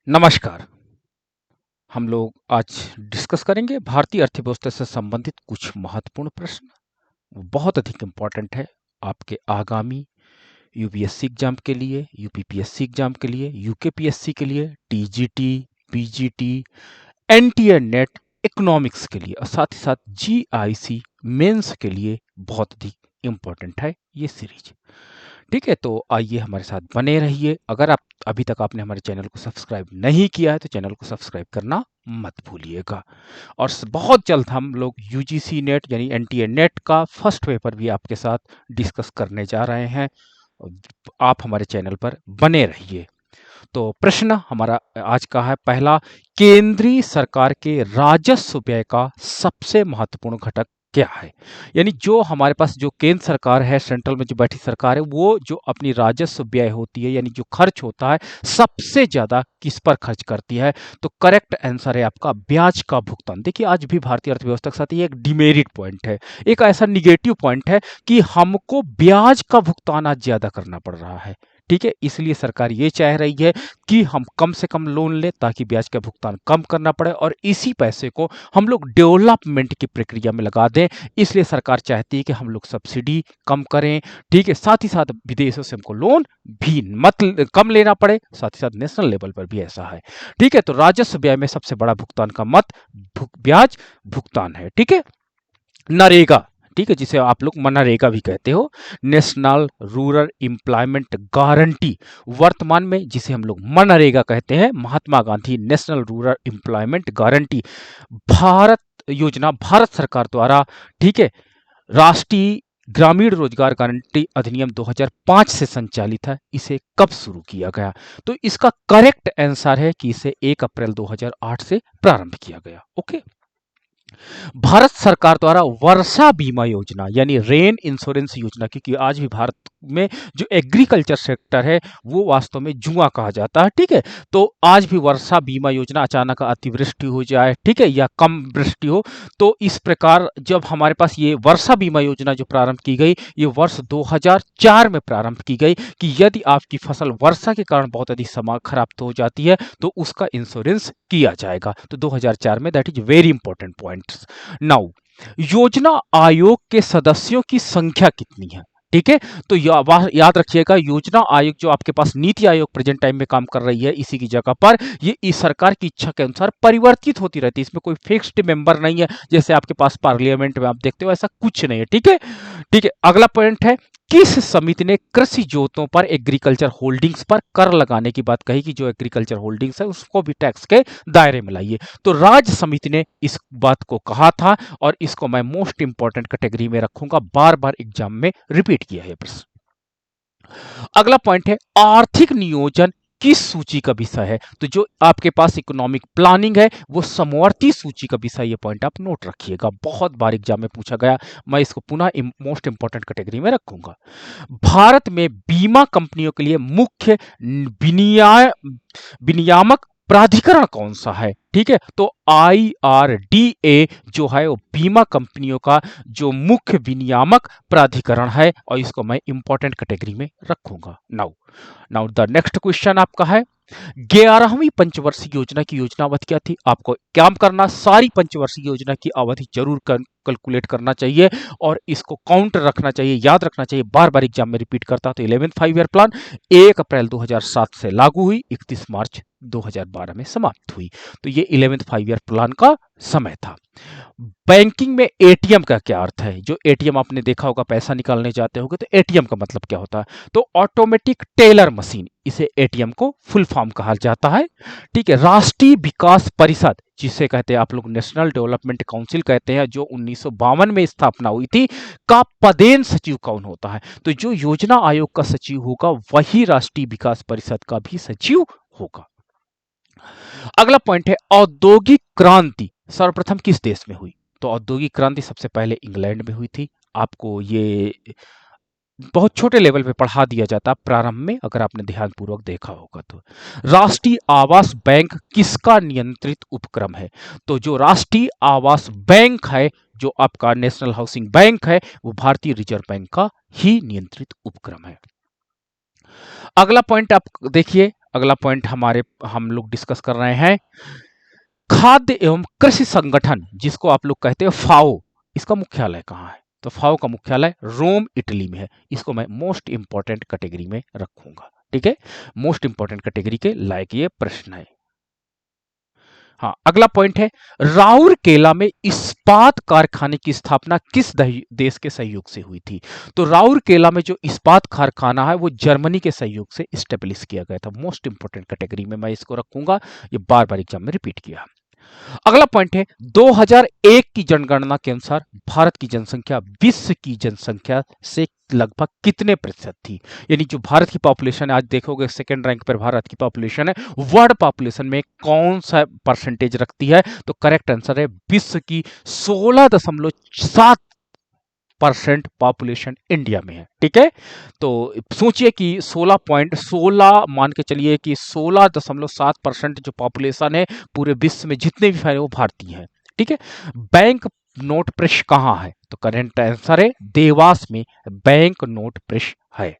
नमस्कार। हम लोग आज डिस्कस करेंगे भारतीय अर्थव्यवस्था से संबंधित कुछ महत्वपूर्ण प्रश्न। वो बहुत अधिक इम्पोर्टेंट है आपके आगामी यूपीएससी एग्जाम के लिए, यूपीपीएससी एग्जाम के लिए, यूकेपीएससी के लिए, TGT, PGT, NTA net, economics के लिए और साथ ही साथ जीआईसी मेंस के लिए बहुत अधिक इम्पोर्टेंट है ये सीरीज। ठीक है, तो आइए हमारे साथ बने रहिए। अगर आप अभी तक आपने हमारे चैनल को सब्सक्राइब नहीं किया है तो चैनल को सब्सक्राइब करना मत भूलिएगा। और बहुत जल्द हम लोग यूजीसी नेट यानी एनटीए नेट का फर्स्ट पेपर भी आपके साथ डिस्कस करने जा रहे हैं। आप हमारे चैनल पर बने रहिए। तो प्रश्न हमारा आज का है पहला, केंद्रीय सरकार के राजस्व व्यय का सबसे महत्वपूर्ण घटक क्या है? यानी जो हमारे पास जो केंद्र सरकार है, सेंट्रल में जो बैठी सरकार है, वो जो अपनी राजस्व व्यय होती है यानी जो खर्च होता है सबसे ज्यादा किस पर खर्च करती है? तो करेक्ट आंसर है आपका ब्याज का भुगतान। देखिए आज भी भारतीय अर्थव्यवस्था के साथ ये एक डिमेरिट पॉइंट है, एक ऐसा निगेटिव पॉइंट है कि हमको ब्याज का भुगतान आज ज्यादा करना पड़ रहा है। ठीक है, इसलिए सरकार ये चाह रही है कि हम कम से कम लोन लें ताकि ब्याज का भुगतान कम करना पड़े और इसी पैसे को हम लोग डेवलपमेंट की प्रक्रिया में लगा दें। इसलिए सरकार चाहती है कि हम लोग सब्सिडी कम करें। ठीक है, साथ ही साथ विदेशों से हमको लोन भी कम लेना पड़े, साथ ही साथ नेशनल लेवल पर भी ऐसा है। ठीक है, तो राजस्व व्यय में सबसे बड़ा भुगतान का मत ब्याज भुगतान है। ठीक है, नरेगा, ठीक है, जिसे आप लोग मनरेगा भी कहते हो, नेशनल रूरल एम्प्लॉयमेंट गारंटी, वर्तमान में जिसे हम लोग मनरेगा कहते हैं, Mahatma Gandhi national rural employment guarantee Bharat योजना, भारत सरकार द्वारा, ठीक है, राष्ट्रीय ग्रामीण रोजगार गारंटी अधिनियम 2005 से संचालित है। इसे कब शुरू किया गया? तो इसका करेक्ट आंसर है कि इसे 1 अप्रैल 2008 से प्रारंभ किया गया। ओके, भारत सरकार द्वारा वर्षा बीमा योजना यानी रेन इंश्योरेंस योजना, क्योंकि आज भी भारत में जो एग्रीकल्चर सेक्टर है वो वास्तव में जुआ कहा जाता है। ठीक है, तो आज भी वर्षा बीमा योजना, अचानक अतिवृष्टि हो जाए, ठीक है, या कम वृष्टि हो, तो इस प्रकार जब हमारे पास ये वर्षा बीमा योजना जो प्रारंभ की गई, ये वर्ष 2004 में प्रारंभ की गई कि यदि आपकी फसल वर्षा के कारण बहुत अधिक खराब हो जाती है तो उसका इंश्योरेंस किया जाएगा। तो 2004 में, that is very important point. Now, योजना आयोग के सदस्यों की संख्या कितनी है? ठीक है, तो याद रखिएगा, योजना आयोग जो आपके पास नीति आयोग प्रेजेंट टाइम में काम कर रही है, इसी की जगह पर ये इस सरकार की इच्छा के अनुसार परिवर्तित होती रहती है। इसमें कोई फिक्स्ड मेंबर नहीं है जैसे आपके पास पार्लियामेंट में आप देखते हो, ऐसा कुछ नहीं है। ठीक है, ठीक है, अगला पॉइंट है, किस समिति ने कृषि जोतों पर एग्रीकल्चर होल्डिंग्स पर कर लगाने की बात कही कि जो एग्रीकल्चर होल्डिंग्स है उसको भी टैक्स के दायरे में लाइए? तो राज्य समिति ने इस बात को कहा था और इसको मैं मोस्ट इंपॉर्टेंट कैटेगरी में रखूंगा, बार बार एग्जाम में रिपीट किया है प्रश्न। अगला पॉइंट है, आर्थिक नियोजन किस सूची का विषय है? तो जो आपके पास इकोनॉमिक प्लानिंग है वो समवर्ती सूची का विषय, ये पॉइंट आप नोट रखिएगा, बहुत बार एग्जाम में पूछा गया, मैं इसको पुनः मोस्ट इंपॉर्टेंट कैटेगरी में रखूंगा। भारत में बीमा कंपनियों के लिए मुख्य विनियामक प्राधिकरण कौन सा है? ठीक है, तो IRDA जो है वो बीमा कंपनियों का जो मुख्य विनियामक प्राधिकरण है और इसको मैं इंपॉर्टेंट कैटेगरी में रखूंगा। Now now the next question आपका है, 11वीं पंचवर्षीय योजना की योजना अवधि क्या थी? आपको क्या करना, सारी पंचवर्षीय योजना की अवधि जरूर कैलकुलेट करना चाहिए और इसको काउंट रखना चाहिए, याद रखना चाहिए, बार बार एग्जाम में रिपीट करता। तो 11th 5 ईयर प्लान 1 अप्रैल 2007 से लागू हुई, 31 मार्च 2012 में समाप्त हुई। तो ये 11th 5 ईयर प्लान का समय था। बैंकिंग में एटीएम का क्या अर्थ है? जो एटीएम आपने देखा होगा, पैसा निकालने जाते होगे, तो एटीएम का मतलब क्या होता है? तो ऑटोमेटिक टेलर मशीन, इसे एटीएम को फुल फॉर्म कहा जाता है। ठीक है, राष्ट्रीय विकास परिषद जिसे कहते हैं आप लोग नेशनल डेवलपमेंट काउंसिल कहते हैं, जो 1952 में स्थापना हुई थी, का पदेन सचिव कौन होता है? तो जो योजना आयोग का सचिव होगा वही राष्ट्रीय विकास परिषद का भी सचिव होगा। अगला पॉइंट है, औद्योगिक क्रांति सर्वप्रथम किस देश में हुई? तो औद्योगिक क्रांति सबसे पहले इंग्लैंड में हुई थी। आपको ये बहुत छोटे लेवल पे पढ़ा दिया जाता प्रारंभ में, अगर आपने ध्यानपूर्वक देखा होगा तो। राष्ट्रीय आवास बैंक किसका नियंत्रित उपक्रम है? तो जो राष्ट्रीय आवास बैंक है, जो आपका नेशनल हाउसिंग बैंक है, वो भारतीय रिजर्व बैंक का ही नियंत्रित उपक्रम है। अगला पॉइंट आप देखिए, अगला पॉइंट हम लोग डिस्कस कर रहे हैं खाद्य एवं कृषि संगठन, जिसको आप लोग कहते हैं फाओ, इसका मुख्यालय कहाँ है? तो फाओ का मुख्यालय रोम इटली में है। इसको मैं मोस्ट इंपॉर्टेंट कैटेगरी में रखूंगा। ठीक है, मोस्ट इंपॉर्टेंट कैटेगरी के लायक ये प्रश्न है। हाँ, अगला पॉइंट है राउरकेला में इस्पात कारखाने की स्थापना किस देश के सहयोग से हुई थी? तो राउरकेला में जो इस्पात कारखाना है वो जर्मनी के सहयोग से स्टेब्लिश किया गया था। मोस्ट इंपोर्टेंट कैटेगरी में मैं इसको रखूंगा, ये बार बार एग्जाम में रिपीट किया। अगला पॉइंट है 2001 की जनगणना के अनुसार भारत की जनसंख्या विश्व की जनसंख्या से लगभग कितने प्रतिशत थी? यानी जो भारत की पॉपुलेशन है, आज देखोगे सेकंड रैंक पर भारत की पॉपुलेशन है, वर्ल्ड पॉपुलेशन में कौन सा परसेंटेज रखती है? तो करेक्ट आंसर है विश्व की 16.7% पॉपुलेशन इंडिया में है। ठीक है, तो सोचिए कि 16.16 मान के चलिए कि 16.7% जो पॉपुलेशन है पूरे विश्व में जितने भी फैले वो भारतीय हैं। ठीक है, बैंक नोट प्रेस कहाँ है? तो करेक्ट आंसर है देवास में बैंक नोट प्रेस है।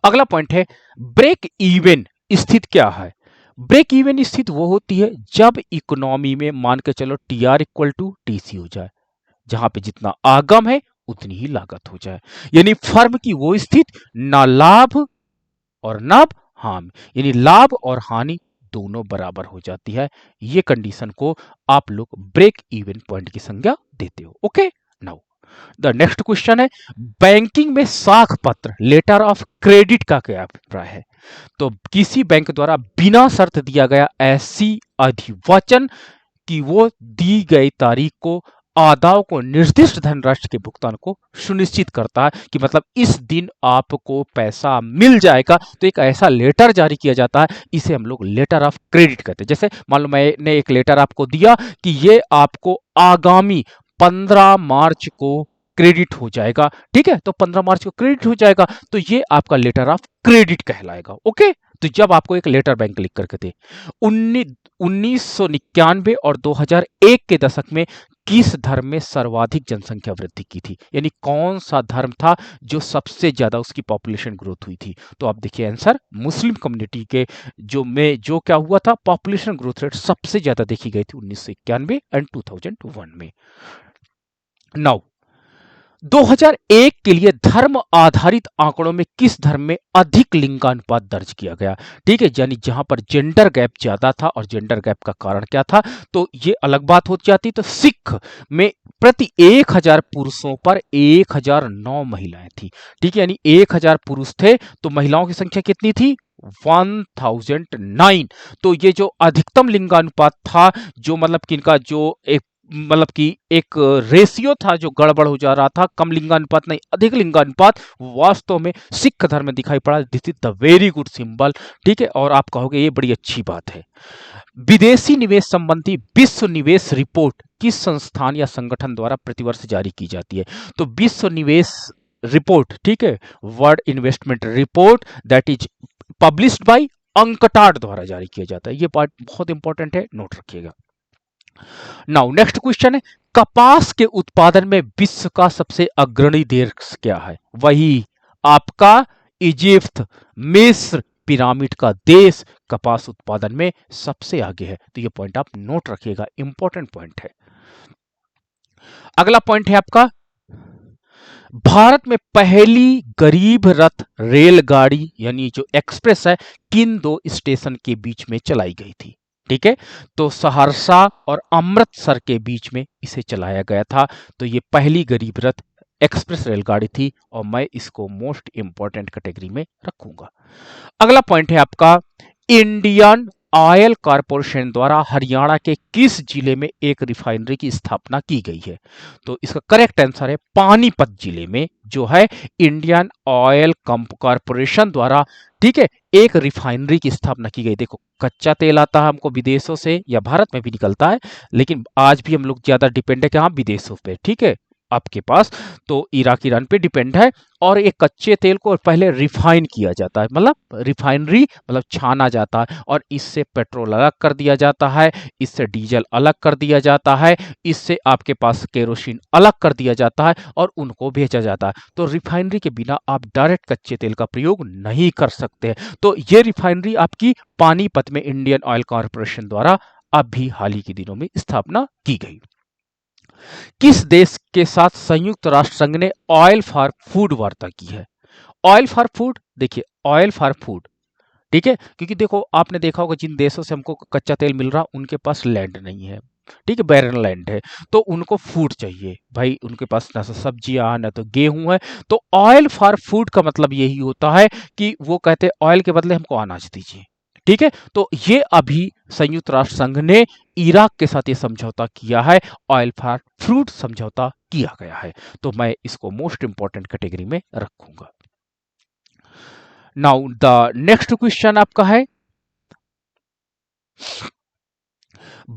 अगला पॉइंट है ब्रेक इवन स्थित क्या है? ब्रेक इवन स्थित वो होती है जब इकोनॉमी में मान के चलो टीआर इक्वल टू टीसी हो जाए, जहां पे जितना आगम है उतनी ही लागत हो जाए, यानी फर्म की वो स्थिति ना लाभ और ना हानि, यानी लाभ और हानि दोनों बराबर हो जाती है। ये कंडीशन को आप लोग ब्रेक इवन पॉइंट की संज्ञा देते हो। Okay, now the next question है बैंकिंग में साख पत्र लेटर ऑफ क्रेडिट का क्या अभिप्राय है? तो किसी बैंक द्वारा बिना शर्त दिया गया ऐसी अधिवचन कि वो दी गई तारीख को आदाव को निर्दिष्ट धनराशि के भुगतान को सुनिश्चित करता है कि मतलब इस दिन आपको पैसा मिल जाएगा, तो एक ऐसा लेटर जारी किया जाता है, इसे हम लोग लेटर ऑफ क्रेडिट कहते हैं। जैसे मान लो मैंने एक लेटर आपको दिया कि ये आपको आगामी 15 मार्च को क्रेडिट हो जाएगा। ठीक है, तो 15 मार्च को क्रेडिट हो जाएगा, तो ये आपका लेटर ऑफ क्रेडिट कहलाएगा। ओके, तो जब आपको एक लेटर बैंक लिख करके दे 1999 और 2001 के दशक में किस धर्म में सर्वाधिक जनसंख्या वृद्धि की थी? यानी कौन सा धर्म था जो सबसे ज्यादा उसकी पॉपुलेशन ग्रोथ हुई थी? तो आप देखिए आंसर मुस्लिम कम्युनिटी के जो क्या हुआ था, पॉपुलेशन ग्रोथ रेट सबसे ज्यादा देखी गई थी 1991 एंड 2001 में। नाउ 2001 के लिए धर्म आधारित आंकड़ों में किस धर्म में अधिक लिंगानुपात दर्ज किया गया? ठीक है, यानी जहां पर जेंडर गैप ज्यादा था, और जेंडर गैप का कारण क्या था, तो ये अलग बात हो जाती। तो सिख में प्रति 1000 पुरुषों पर 1009 महिलाएं थी। ठीक है, यानी 1000 पुरुष थे तो महिलाओं की संख्या कितनी थी? 1009। तो ये जो अधिकतम लिंगानुपात था, जो मतलब कि इनका जो एक मतलब कि एक रेशियो था जो गड़बड़ हो जा रहा था, कम लिंगानुपात नहीं अधिक लिंगानुपात, वास्तव में सिख धर्म में दिखाई पड़ा। This is the very good symbol. ठीक है, और आप कहोगे ये बड़ी अच्छी बात है। विदेशी निवेश संबंधी विश्व निवेश रिपोर्ट किस संस्थान या संगठन द्वारा प्रतिवर्ष जारी की जाती है? तो विश्व निवेश रिपोर्ट, ठीक है, world investment report, that is published by UNCTAD द्वारा जारी किया जाता है। ये पार्ट बहुत इंपॉर्टेंट है, नोट रखिएगा। नाउ नेक्स्ट क्वेश्चन है कपास के उत्पादन में विश्व का सबसे अग्रणी देश क्या है? वही आपका इजिप्ट, मिस्र, पिरामिड का देश कपास उत्पादन में सबसे आगे है। तो ये पॉइंट आप नोट रखिएगा, इंपॉर्टेंट पॉइंट है। अगला पॉइंट है आपका भारत में पहली गरीब रथ रेलगाड़ी यानी जो एक्सप्रेस है किन दो स्टेशन के बीच में चलाई गई थी? ठीक है, तो सहरसा और अमृतसर के बीच में इसे चलाया गया था। तो ये पहली गरीब रथ एक्सप्रेस रेलगाड़ी थी, और मैं इसको मोस्ट इंपॉर्टेंट कैटेगरी में रखूंगा। अगला पॉइंट है आपका इंडियन ऑयल कॉरपोरेशन द्वारा हरियाणा के किस जिले में एक रिफाइनरी की स्थापना की गई है? तो इसका करेक्ट आंसर है पानीपत जिले में जो है इंडियन ऑयल कॉरपोरेशन द्वारा, ठीक है, एक रिफाइनरी की स्थापना की गई। देखो कच्चा तेल आता है हमको विदेशों से या भारत में भी निकलता है, लेकिन आज भी हम लोग ज्यादा डिपेंड है कहाँ? विदेशों पे। ठीक है, आपके पास, तो इराक ईरान पे डिपेंड है। और एक कच्चे तेल को पहले रिफाइन किया जाता है, मतलब रिफाइनरी मतलब छाना जाता है, और इससे पेट्रोल अलग कर दिया जाता है, इससे डीजल अलग कर दिया जाता है, इससे आपके पास केरोसिन अलग कर दिया जाता है और उनको बेचा जाता है। तो रिफाइनरी के बिना आप डायरेक्ट कच्चे तेल का प्रयोग नहीं कर सकते। तो ये रिफाइनरी आपकी पानीपत में इंडियन ऑयल कॉरपोरेशन द्वारा अभी हाल ही के दिनों में स्थापना की गई। किस देश के साथ संयुक्त राष्ट्र संघ ने ऑयल फॉर फूड वार्ता की है? ऑयल फॉर फूड, देखिए ऑयल फॉर फूड, ठीक है, क्योंकि देखो आपने देखा होगा जिन देशों से हमको कच्चा तेल मिल रहा उनके पास लैंड नहीं है, ठीक है, बैरन लैंड है, तो उनको फूड चाहिए भाई, उनके पास ना तो सब्जियां ना तो गेहूं है। तो ऑयल फॉर फूड का मतलब यही होता है कि वो कहते हैं ऑयल के बदले हमको अनाज दीजिए, ठीक है। तो ये अभी संयुक्त राष्ट्र संघ ने इराक के साथ ये समझौता किया है, ऑयल फॉर फ्रूट समझौता किया गया है। तो मैं इसको मोस्ट इंपॉर्टेंट कैटेगरी में रखूंगा। नाउ द नेक्स्ट क्वेश्चन आपका है,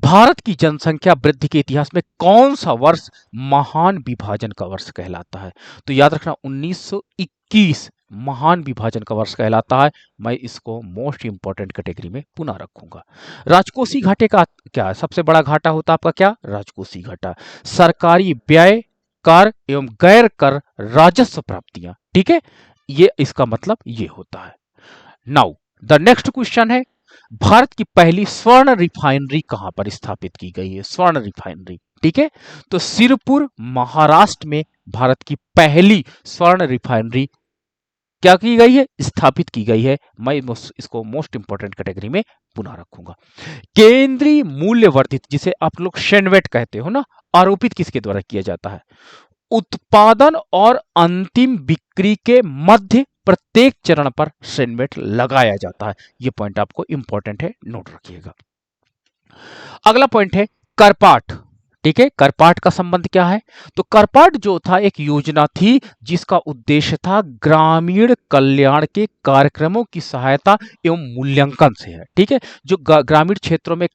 भारत की जनसंख्या वृद्धि के इतिहास में कौन सा वर्ष महान विभाजन का वर्ष कहलाता है? तो याद रखना 1921 महान विभाजन का वर्ष कहलाता है। मैं इसको मोस्ट इंपॉर्टेंट कैटेगरी में पुनः रखूंगा। राजकोषीय घाटे का क्या है? सबसे बड़ा घाटा होता है आपका क्या? राजकोषीय घाटा, सरकारी व्यय, कर एवं गैर कर राजस्व प्राप्तियां, ठीक है, ये इसका मतलब ये होता है। नाउ द नेक्स्ट क्वेश्चन है, भारत की पहली स्वर्ण रिफाइनरी कहां पर स्थापित की गई है? स्वर्ण रिफाइनरी, ठीक है, तो सिरपुर महाराष्ट्र में भारत की पहली स्वर्ण रिफाइनरी क्या की गई है? स्थापित की गई है। मैं इसको मोस्ट इंपॉर्टेंट कैटेगरी में पुनः रखूंगा। केंद्रीय मूल्य वर्धित, जिसे आप लोग शेनवेट कहते हो ना, आरोपित किसके द्वारा किया जाता है? उत्पादन और अंतिम बिक्री के मध्य प्रत्येक चरण पर शेनवेट लगाया जाता है। यह पॉइंट आपको इंपॉर्टेंट है, नोट रखिएगा। अगला पॉइंट है करपाट, ठीक है, करपाट का संबंध क्या है? तो करपाट जो था एक योजना थी जिसका उद्देश्य था ग्रामीण कल्याण के कार्यक्रमों की सहायता एवं मूल्यांकन से है, ठीक है, जो ग्रामीण क्षेत्रों में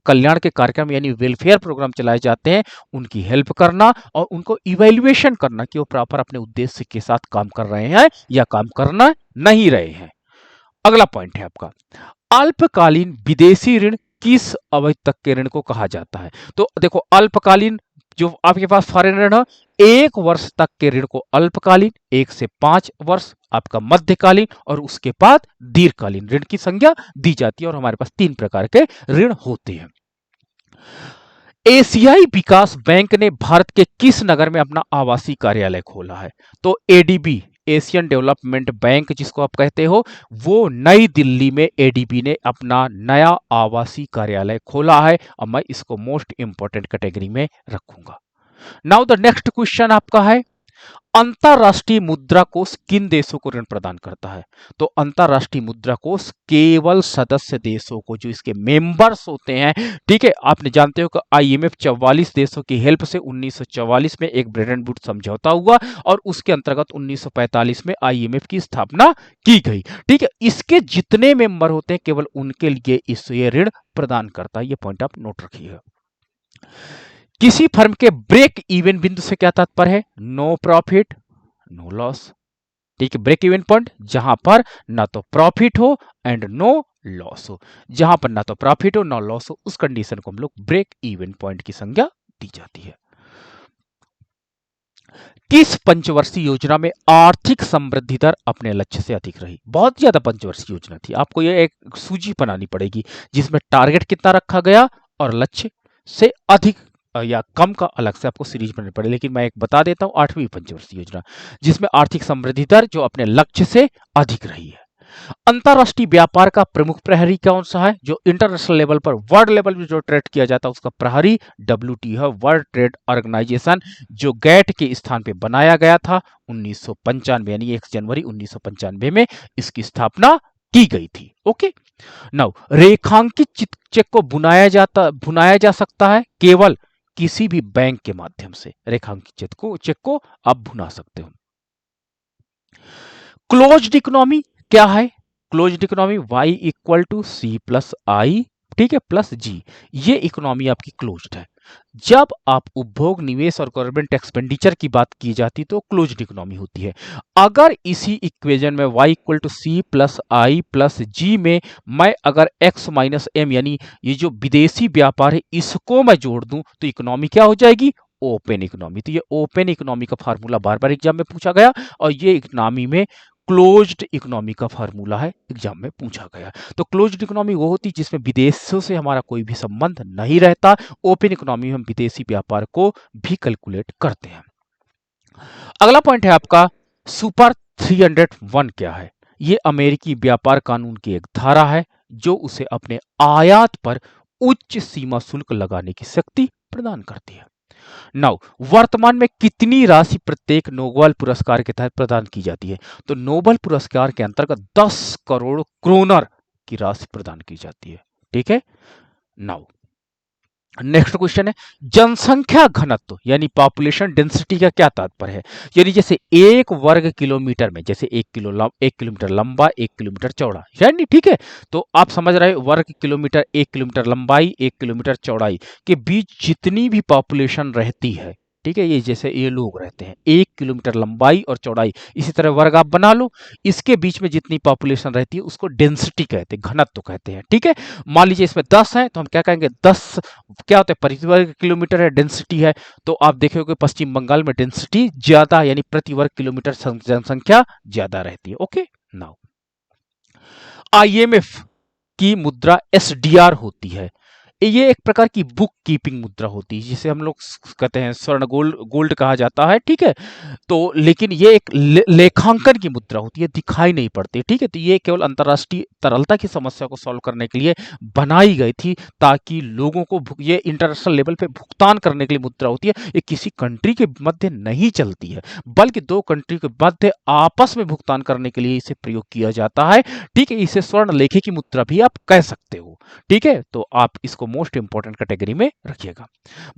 कल्याण के कार्यक्रम यानी वेलफेयर प्रोग्राम चलाए जाते हैं उनकी हेल्प करना और उनको इवेल्युएशन करना कि वो प्रॉपर अपने उद्देश्य के साथ काम कर रहे हैं या काम करना नहीं रहे हैं। अगला पॉइंट है आपका, अल्पकालीन विदेशी ऋण किस अवधि तक के ऋण को कहा जाता है? तो देखो अल्पकालीन जो आपके पास फॉरेन ऋण है, 1 वर्ष तक के ऋण को अल्पकालीन, 1 से 5 वर्ष आपका मध्यकालीन और उसके बाद दीर्घकालीन ऋण की संज्ञा दी जाती है। और हमारे पास 3 प्रकार के ऋण होते हैं। एशियाई विकास बैंक ने भारत के किस नगर में अपना आवासीय कार्यालय खोला है? तो एडीबी, एशियन डेवलपमेंट बैंक जिसको आप कहते हो, वो नई दिल्ली में एडीबी ने अपना नया आवासीय कार्यालय खोला है। और मैं इसको मोस्ट इंपॉर्टेंट कैटेगरी में रखूंगा। नाउ द नेक्स्ट क्वेश्चन आपका है, अंतरराष्ट्रीय मुद्रा कोष किन देशों को ऋण प्रदान करता है? तो अंतरराष्ट्रीय मुद्रा कोष केवल सदस्य देशों को, जो इसके मेंबर्स होते हैं, ठीक है, आपने जानते हो कि आईएमएफ 44 देशों की हेल्प से 1944 में एक ब्रेटन वुड्स समझौता हुआ और उसके अंतर्गत 1945 में आईएमएफ की स्थापना की गई, ठीक है। इसके जितने मेंबर होते हैं केवल उनके लिए इस ये ऋण प्रदान करता है। ये पॉइंट आप नोट रखिएगा। किसी फर्म के ब्रेक इवन बिंदु से क्या तात्पर्य है? नो प्रॉफिट नो लॉस, ठीक है, ब्रेक इवन पॉइंट जहां पर ना तो प्रॉफिट हो एंड नो लॉस हो, जहां पर ना तो प्रॉफिट हो ना लॉस हो, उस कंडीशन को हम लोग ब्रेक इवन पॉइंट की संज्ञा दी जाती है। किस पंचवर्षीय योजना में आर्थिक समृद्धि दर अपने लक्ष्य से अधिक रही? बहुत ज्यादा पंचवर्षीय योजना थी, आपको ये एक सूची बनानी पड़ेगी जिसमें टारगेट कितना रखा गया और लक्ष्य से अधिक या कम का अलग से आपको सीरीज बनानी पड़ेगी। लेकिन मैं एक बता देता हूं, 8वीं पंचवर्षीय योजना जिसमें आर्थिक समृद्धि दर जो अपने लक्ष्य से अधिक रही है। अंतरराष्ट्रीय व्यापार का प्रमुख प्रहरी कौन सा है? जो इंटरनेशनल लेवल पर वर्ल्ड लेवल में जो ट्रेड किया जाता है उसका प्रहरी WTO है, वर्ल्ड ट्रेड ऑर्गेनाइजेशन, जो गैट के स्थान पे बनाया गया था 1995 यानी 1 जनवरी 1995 में इसकी स्थापना की गई थी। ओके, नाउ रेखांकित चेक को भुनाया जा सकता है केवल किसी भी बैंक के माध्यम से। रेखांकित चेक को आप भुना सकते हो। क्लोज्ड इकोनॉमी क्या है? Closed economy y = C + I ठीक है, प्लस जी, ये इकोनॉमी आपकी क्लोज्ड है। जब आप उपभोग, निवेश और गवर्नमेंट एक्सपेंडिचर की बात की जाती तो क्लोज्ड इकोनॉमी होती है। अगर इसी इक्वेशन में y equal to C plus I plus G में मैं अगर x माइनस एम यानी ये जो विदेशी व्यापार है इसको मैं जोड़ दूं तो इकोनॉमी क्या हो जाएगी? Open economy. तो ये ओपन इकोनॉमी का फार्मूला बार बार एग्जाम में पूछा गया और ये इकोनॉमी में क्लोज्ड इकोनॉमी का फार्मूला है, एग्जाम में पूछा गया। तो क्लोज्ड इकोनॉमी वो होती है जिसमें विदेशों से हमारा कोई भी संबंध नहीं रहता। ओपन इकोनॉमी में हम विदेशी व्यापार को भी कैलकुलेट करते हैं। अगला पॉइंट है आपका सुपर 301 क्या है? ये अमेरिकी व्यापार कानून की एक धारा है जो उसे अपने आयात पर उच्च सीमा शुल्क लगाने की शक्ति प्रदान करती है। नाउ वर्तमान में कितनी राशि प्रत्येक नोबेल पुरस्कार के तहत प्रदान की जाती है? तो नोबेल पुरस्कार के अंतर्गत 10 करोड़ क्रोनर की राशि प्रदान की जाती है। ठीक है, नाउ नेक्स्ट क्वेश्चन है जनसंख्या घनत्व यानी पॉपुलेशन डेंसिटी का क्या तात्पर्य है? यानी जैसे एक वर्ग किलोमीटर में जैसे 1 किलोमीटर लंबा 1 किलोमीटर चौड़ा, यानी ठीक है, तो आप समझ रहे हो वर्ग किलोमीटर 1 किलोमीटर लंबाई 1 किलोमीटर चौड़ाई के बीच जितनी भी पॉपुलेशन रहती है, ठीक है, ये जैसे ये लोग रहते हैं 1 किलोमीटर लंबाई और चौड़ाई, इसी तरह वर्ग आप बना लो, इसके बीच में जितनी पॉपुलेशन रहती है उसको डेंसिटी कहते हैं, घनत्व कहते हैं। ठीक है, मान लीजिए इसमें 10 है तो हम क्या कहेंगे 10 क्या होता है प्रति वर्ग किलोमीटर है, डेंसिटी है। तो आप देखोगे पश्चिम बंगाल में डेंसिटी ज्यादा यानी प्रति वर्ग किलोमीटर जनसंख्या ज्यादा रहती है। ओके, नाउ आईएमएफ की मुद्रा एसडीआर होती है। ये एक प्रकार की बुक कीपिंग मुद्रा होती है जिसे हम लोग कहते हैं स्वर्ण गोल्ड गोल्ड कहा जाता है। ठीक है, तो लेकिन ये एक लेखांकन की मुद्रा होती है, दिखाई नहीं पड़ती। ठीक है, तो ये केवल अंतर्राष्ट्रीय तरलता की समस्या को सॉल्व करने के लिए बनाई गई थी ताकि लोगों को ये इंटरनेशनल लेवल पे भुगतान करने के लिए मुद्रा होती है। ये किसी कंट्री के मध्य नहीं चलती है बल्कि दो कंट्री के मध्य आपस में भुगतान करने के लिए इसे प्रयोग किया जाता है। ठीक है, इसे स्वर्ण लेखे की मुद्रा भी आप कह सकते हो। ठीक है, तो आप इसको मोस्ट इंपॉर्टेंट कैटेगरी में रखिएगा।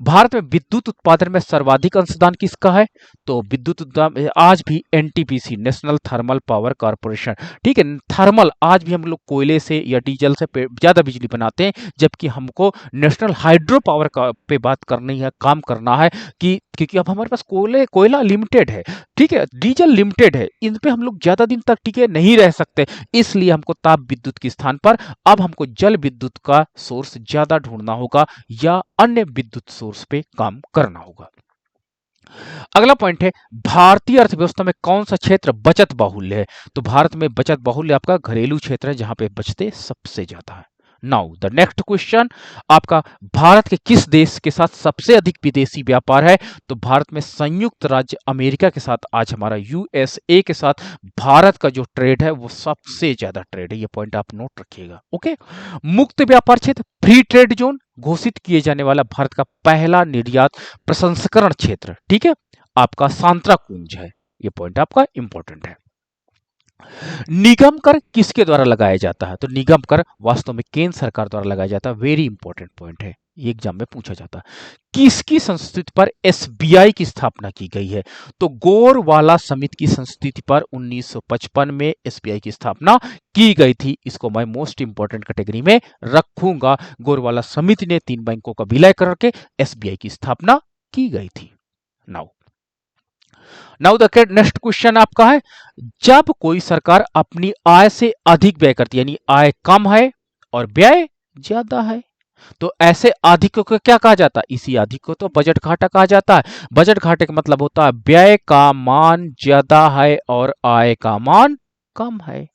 भारत में विद्युत उत्पादन में सर्वाधिक अंशदान किसका है? तो विद्युत उत्पादन आज भी NTPC national thermal power corporation, ठीक है, थर्मल आज भी हम लोग कोयले से या डीजल से ज्यादा बिजली बनाते हैं, जबकि हमको नेशनल हाइड्रो पावर का पे बात करनी है, काम करना है कि क्योंकि अब हमारे पास कोयला लिमिटेड है, ठीक है, डीजल लिमिटेड है, इन पे हम लोग ज्यादा दिन तक टिके नहीं रह सकते, इसलिए हमको ताप विद्युत के स्थान पर अब हमको जल विद्युत का सोर्स ज्यादा ढूंढना होगा या अन्य विद्युत सोर्स पे काम करना होगा। अगला पॉइंट है भारतीय अर्थव्यवस्था में कौन सा क्षेत्र बचत बाहुल्य है? तो भारत में बचत बाहुल्य आपका घरेलू क्षेत्र है जहां पे बचतें सबसे ज्यादा है। नाउ द नेक्स्ट क्वेश्चन आपका भारत के किस देश के साथ सबसे अधिक विदेशी व्यापार है? तो भारत में संयुक्त राज्य अमेरिका के साथ आज हमारा यूएसए के साथ भारत का जो ट्रेड है वो सबसे ज्यादा ट्रेड है, ये पॉइंट आप नोट रखिएगा। ओके, मुक्त व्यापार क्षेत्र फ्री ट्रेड जोन घोषित किए जाने वाला भारत का पहला निर्यात प्रसंस्करण क्षेत्र, ठीक है, आपका सांतराकुंज है, ये पॉइंट आपका इंपॉर्टेंट है। निगम कर किसके द्वारा लगाया जाता है? तो निगम कर वास्तव में केंद्र सरकार द्वारा लगाया जाता है, वेरी इंपॉर्टेंट पॉइंट है, ये एग्जाम में पूछा जाता है। किसकी संस्तुति पर एसबीआई की स्थापना की गई है? तो गोरवाला समिति की संस्तुति पर 1955 में एसबीआई की स्थापना की गई थी, इसको मैं मोस्ट इंपॉर्टेंट कैटेगरी में रखूंगा। गोरवाला समिति ने 3 बैंकों का विलय करके एसबीआई की स्थापना की गई थी। नाउ द नेक्स्ट क्वेश्चन आपका है जब कोई सरकार अपनी आय से अधिक व्यय करती है यानी आय कम है और व्यय ज्यादा है तो ऐसे अधिक को क्या कहा जाता है? इसी अधिक को तो बजट घाटा कहा जाता है। बजट घाटे का मतलब होता है व्यय का मान ज्यादा है और आय का मान कम है,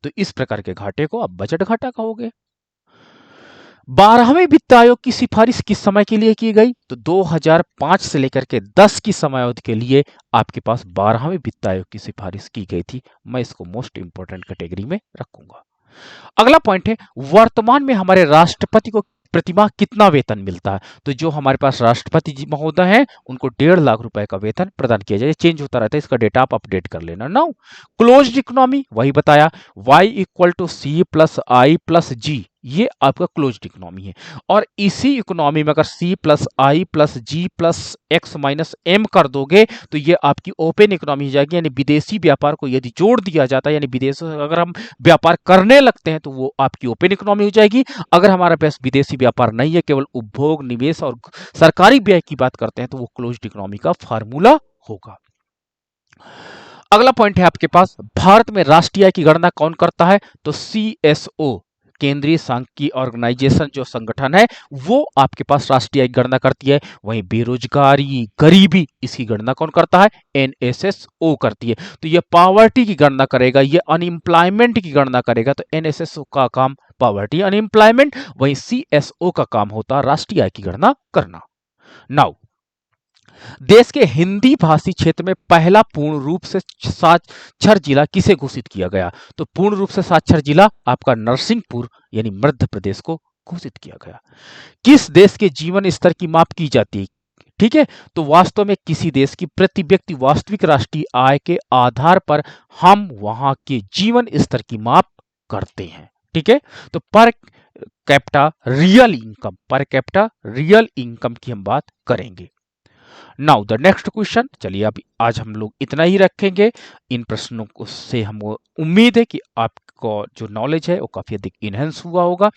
तो इस प्रकार के घाटे को आप बजट घाटा कहोगे। 12वें वित्त आयोग की सिफारिश किस समय के लिए की गई? तो 2005 से लेकर के 10 की समयावधि के लिए आपके पास 12वें वित्त आयोग की सिफारिश की गई थी, मैं इसको मोस्ट इंपॉर्टेंट कैटेगरी में रखूंगा। अगला पॉइंट है वर्तमान में हमारे राष्ट्रपति को प्रतिमाह कितना वेतन मिलता है? तो जो हमारे पास राष्ट्रपति जी महोदय हैं उनको 1.5 लाख रुपए का वेतन प्रदान किया जाए, चेंज होता रहता है, इसका डेटा आप अपडेट कर लेना। नाउ क्लोज्ड इकोनॉमी वही बताया y equal to C plus I plus G, ये आपका क्लोज्ड इकोनॉमी है। और इसी इकोनॉमी में अगर सी plus I plus ji plus x minus M कर दोगे तो ये आपकी ओपन इकोनॉमी हो जाएगी। यानी विदेशी व्यापार को यदि जोड़ दिया जाता है, यानी विदेशों से अगर हम व्यापार करने लगते हैं तो वो आपकी ओपन इकोनॉमी हो जाएगी। अगर हमारे पास विदेशी व्यापार नहीं है, केवल उपभोग, निवेश और सरकारी व्यय की बात करते हैं, तो वो क्लोज्ड इकोनॉमी का फार्मूला होगा। अगला पॉइंट है आपके पास, भारत में राष्ट्रीय आय की गणना कौन करता है? तो सीएसओ, केंद्रीय सांख्यिकी ऑर्गेनाइजेशन जो संगठन है, वो आपके पास राष्ट्रीय आय की गणना करती है। वहीं बेरोजगारी, गरीबी, इसकी गणना कौन करता है? एनएसएसओ करती है। तो ये पॉवर्टी की गणना करेगा, ये अनएम्प्लॉयमेंट की गणना करेगा। तो एनएसएसओ का काम पॉवर्टी, अनएम्प्लॉयमेंट, वहीं सीएसओ का काम होता है राष्ट्रीय आय की गणना करना। नाउ, देश के हिंदी भाषी क्षेत्र में पहला पूर्ण रूप से साक्षर जिला किसे घोषित किया गया? तो पूर्ण रूप से साक्षर जिला आपका नरसिंहपुर यानी मध्य प्रदेश को घोषित किया गया। किस देश के जीवन स्तर की माप की जाती है? ठीक है, तो वास्तव में किसी देश की प्रति व्यक्ति वास्तविक राष्ट्रीय आय के आधार पर हम वहां के जीवन स्तर की माप करते हैं। ठीक है, तो पर कैपिटा रियल इनकम की हम बात करेंगे। नाउ द नेक्स्ट क्वेश्चन, चलिए अब आज हम लोग इतना ही रखेंगे। इन प्रश्नों को से हमको उम्मीद है कि आपको जो नॉलेज है वो काफ़ी अधिक इनहेंस हुआ होगा।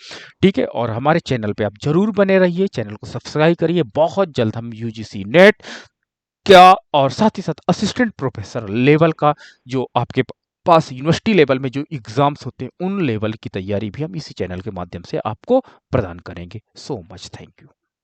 ठीक है, और हमारे चैनल पे आप जरूर बने रहिए, चैनल को सब्सक्राइब करिए। बहुत जल्द हम यूजीसी नेट क्या और साथ ही साथ असिस्टेंट प्रोफेसर लेवल का जो आपके पास यूनिवर्सिटी लेवल में जो एग्जाम्स होते हैं उन लेवल की तैयारी भी हम इसी चैनल के माध्यम से आपको प्रदान करेंगे। So much, thank you.